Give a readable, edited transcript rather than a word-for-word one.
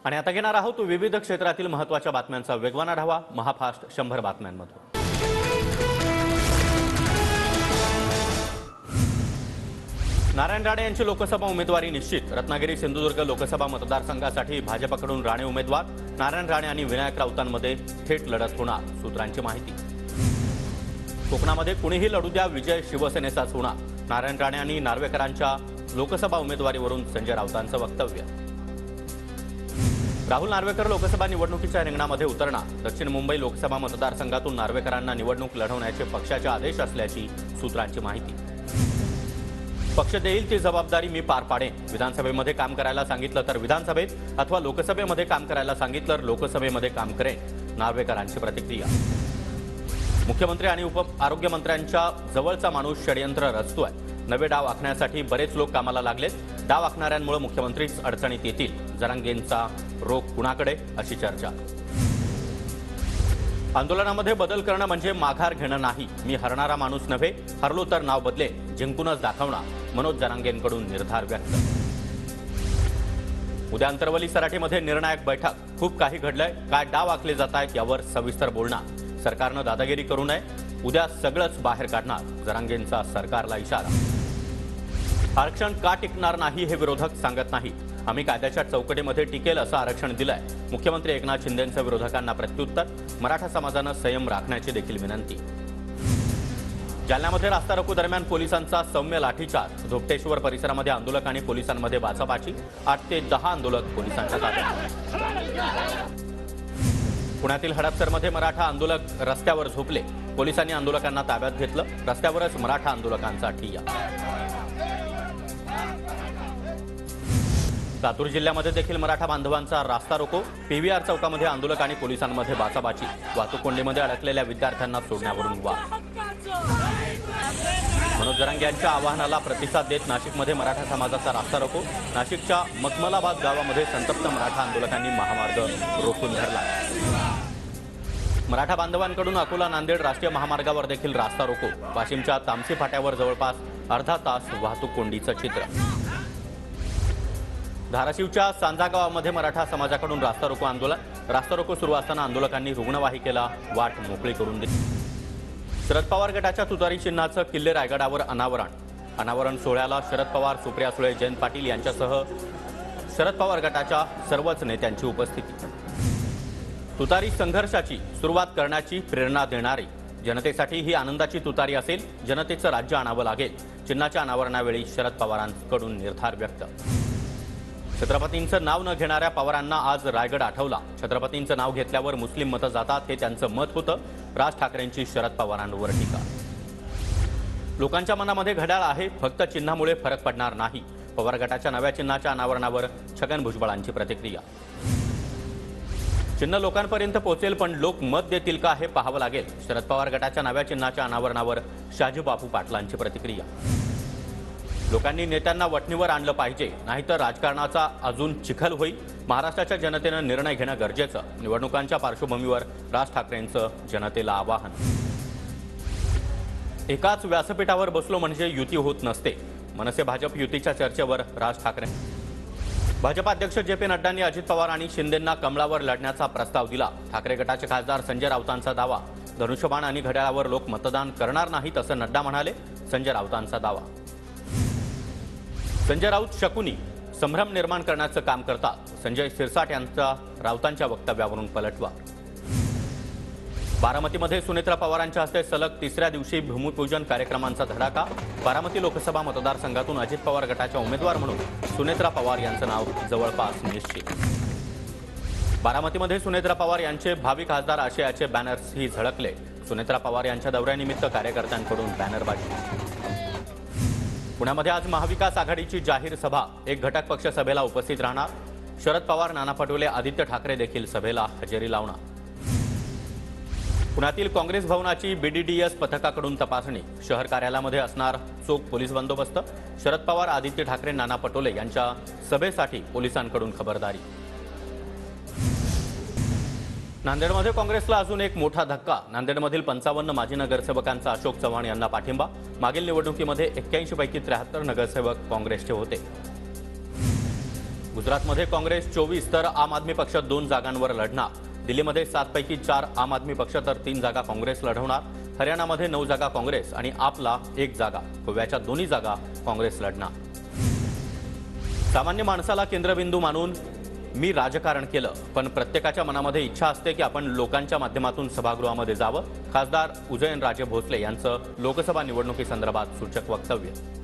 आणि आता घेणार आहोत विविध क्षेत्रातील महत्त्वाच्या बातम्यांचा वेगवान आढावा महाफास्ट 100 बातम्यांमध्ये। नारायण राणे यांची लोकसभा उमेदवारी निश्चित। रत्नागिरी सिंधुदुर्ग लोकसभा मतदारसंघासाठी भाजपकडून राणे उमेदवार। नारायण राणे आणि विनायक राऊतांमध्ये थेट लढत होणार, सूत्रांची माहिती। कोकणामध्ये कुणीही लढू द्या, विजय शिवसेनेचाच होणार। नारायण राणे आणि नार्वेकरांच्या लोकसभा उमेदवारीवरून संजय राऊतांचं वक्तव्य। राहुल नार्वेकर लोकसभा निवडणुकीच्या रिंगणामध्ये उतरणार। दक्षिण मुंबई लोकसभा मतदारसंघातून नार्वेकरांना निवडणूक लढवण्याचे पक्षाचे आदेश असल्याची सूत्रांची माहिती। पक्ष देईल ती जबाबदारी मी पार पाडेन। विधानसभेमध्ये काम करायला सांगितलं तर विधानसभेत अथवा लोकसभेमध्ये काम करायला सांगितलं तर लोकसभेमध्ये काम करेन, नार्वेकरांची प्रतिक्रिया। मुख्यमंत्री आणि आरोग्यमंत्र्यांच्या जवळचा माणूस षडयंत्र रचतोय। नवे डाव आखण्यासाठी बरेच लोक कामाला लागलेत। डाव आखणाऱ्यांमुळे मुख्यमंत्रीच अडचणीत येतील। जरांगेंचा रोग कुणाकडे, अशी चर्चा। आंदोलनामध्ये बदल करणं म्हणजे माघार घेणं नाही। मी हरणारा माणूस नव्हे, हरलो तर नाव बदले, जिंकूनच दाखवणार, मनोज जरांगेंकडून निर्धार व्यक्त। उद्या अंतरवली सराटीमध्ये निर्णायक बैठक। खूप काही घडलंय, काय डाव आखले जात आहेत यावर सविस्तर बोलणार। सरकारनं दादागिरी करू नये, उद्या सगळंच बाहेर काढणार, जरांगेंचा सरकारला इशारा। आरक्षण का टिकणार नाही हे विरोधक सांगत नाही। आम्ही कायद्याच्या चौकटीमध्ये टिकेल असं आरक्षण दिलंय। मुख्यमंत्री एकनाथ शिंदेंचं विरोधकांना प्रत्युत्तर। मराठा समाजानं संयम राखण्याची देखील विनंती। जालन्यामध्ये रास्ता रोको दरम्यान पोलिसांचा सौम्य लाठीचार्ज। धोपटेश्वर परिसरामध्ये आंदोलक आणि पोलिसांमध्ये बाचाबाची। 8 ते 10 आंदोलक पोलिसांच्या ताब्यात। पुण्यातील हडपसरमध्ये मराठा आंदोलक रस्त्यावर झोपले। पोलिसांनी आंदोलकांना ताब्यात घेतलं। रस्त्यावरच मराठा आंदोलकांचा ठिय्या। लातूर जिल्ह्यामध्ये देखील मराठा बांधवांचा रास्ता रोको। पीव्हीआर चौकामध्ये आंदोलक आणि पोलिसांमध्ये बाचाबाची। वाहतूक कोंडीमध्ये अडकलेल्या विद्यार्थ्यांना सोडण्यावरून वाद। मनोज जरांगे यांच्या आवाहनाला प्रतिसाद देत नाशिकमध्ये मराठा समाजाचा रास्ता रोको। नाशिकच्या मखमलाबाद गावामध्ये संतप्त मराठा आंदोलकांनी महामार्ग रोखून धरला। मराठा बांधवांकडून अकोला नांदेड राष्ट्रीय महामार्गावर देखील रास्ता रोको। वाशिमच्या तामसी फाट्यावर जवळपास अर्धा तास वाहतूक कोंडीचं चित्र। धाराशिवच्या सांजा गावामध्ये मराठा समाजाकडून रास्ता रोको आंदोलन। रास्ता रोको सुरू असताना आंदोलकांनी रुग्णवाहिकेला वाट मोकळी करून दिली। शरद पवार गटाच्या तुतारी चिन्हाचं किल्ले रायगडावर अनावरण सोहळ्याला शरद पवार, सुप्रिया सुळे, जयंत पाटील यांच्यासह शरद पवार गटाच्या सर्वच नेत्यांची उपस्थिती। तुतारी संघर्षाची सुरुवात करण्याची प्रेरणा देणारी, जनतेसाठी ही आनंदाची तुतारी असेल। जनतेचं राज्य आणावं लागेल। चिन्हाच्या अनावरणावेळी शरद पवारांकडून निर्धार व्यक्त। छत्रपतींचं नाव न घेणाऱ्या पवारांना आज रायगड आठवला। छत्रपतींचं नाव घेतल्यावर मुस्लिम मतं जातात हे त्यांचं मत होतं। राज ठाकरेंची शरद पवारांवर टीका। लोकांच्या मनामध्ये घड्याळ आहे, फक्त चिन्हामुळे फरक पडणार नाही। पवार गटाच्या नव्या चिन्हाच्या अनावरणावर छगन भुजबळांची प्रतिक्रिया। चिन्ह लोकांपर्यंत पोहोचेल, पण लोक मत देतील का हे पाहावं लागेल। शरद पवार गटाच्या नव्या चिन्हाच्या अनावरणावर शहाजी बापू पाटलांची प्रतिक्रिया। लोकांनी नेत्यांना वठणीवर आणलं पाहिजे, नाहीतर राजकारणाचा अजून चिखल होईल। महाराष्ट्राच्या जनतेनं निर्णय घेणं गरजेचं। निवडणुकांच्या पार्श्वभूमीवर राज ठाकरेंचं जनतेला आवाहन। एकाच व्यासपीठावर बसलो म्हणजे युती होत नसते। मनसे भाजप युतीच्या चर्चेवर राज ठाकरे। भाजपाध्यक्ष जे.पी. नड्डांनी अजित पवार आणि शिंदेंना कमळावर लढण्याचा प्रस्ताव दिला। ठाकरे गटाचे खासदार संजय राऊतांचा दावा। धनुष्यबाण आणि घड्याळावर लोक मतदान करणार नाहीत असं नड्डा म्हणाले। संजय राऊतांचा दावा। संजय राऊत शकुनी संभ्रम निर्माण करण्याचं काम करतात। संजय शिरसाट यांचा राऊतांच्या वक्तव्यावरून पलटवार। बारामतीमध्ये सुनेत्रा पवारांच्या हस्ते सलग तिसऱ्या दिवशी भूमिपूजन कार्यक्रमांचा धडाका। बारामती लोकसभा मतदारसंघातून अजित पवार गटाच्या उमेदवार म्हणून सुनेत्रा पवार यांचं नाव जवळपास निश्चित। बारामतीमध्ये सुनेत्रा पवार यांचे भावी खासदार आशयाचे बॅनर्सही झळकले। सुनेत्रा पवार यांच्या दौऱ्यानिमित्त कार्यकर्त्यांकडून बॅनरबाजी। पुण्यामध्ये आज महाविकास आघाडीची जाहीर सभा। एक घटक पक्ष सभेला उपस्थित राहणार। शरद पवार, नाना पटोले, आदित्य ठाकरे देखील सभेला हजेरी लावणार। पुण्यातील काँग्रेस भवनाची बीडीडीएस पथकाकडून तपासणी। शहर कार्यालयामध्ये असणार चोख पोलीस बंदोबस्त। शरद पवार, आदित्य ठाकरे, नाना पटोले यांच्या सभेसाठी पोलिसांकडून खबरदारी। नांदेडमध्ये काँग्रेसला अजून एक मोठा धक्का। नांदेडमधील 55 माजी नगरसेवकांचा अशोक चव्हाण यांना पाठिंबा। मागील निवडणुकीमध्ये 81 पैकी 73 नगरसेवक काँग्रेसचे होते। गुजरातमध्ये काँग्रेस 24 तर आम आदमी पक्ष 2 जागांवर लढणार. दिल्लीमध्ये 7 पैकी 4 आम आदमी पक्ष तर 3 जागा काँग्रेस लढवणार. हरियाणामध्ये 9 जागा काँग्रेस आणि आपला 1 जागा. गोव्याच्या 2 जागा काँग्रेस लढणार. सामान्य माणसाला केंद्रबिंदू मानून मी राजकारण केलं, पण प्रत्येकाच्या मनामध्ये इच्छा असते की आपण लोकांच्या माध्यमातून सभागृहामध्ये जावं. खासदार उदयनराजे भोसले यांचं लोकसभा निवडणुकीसंदर्भात सूचक वक्तव्य.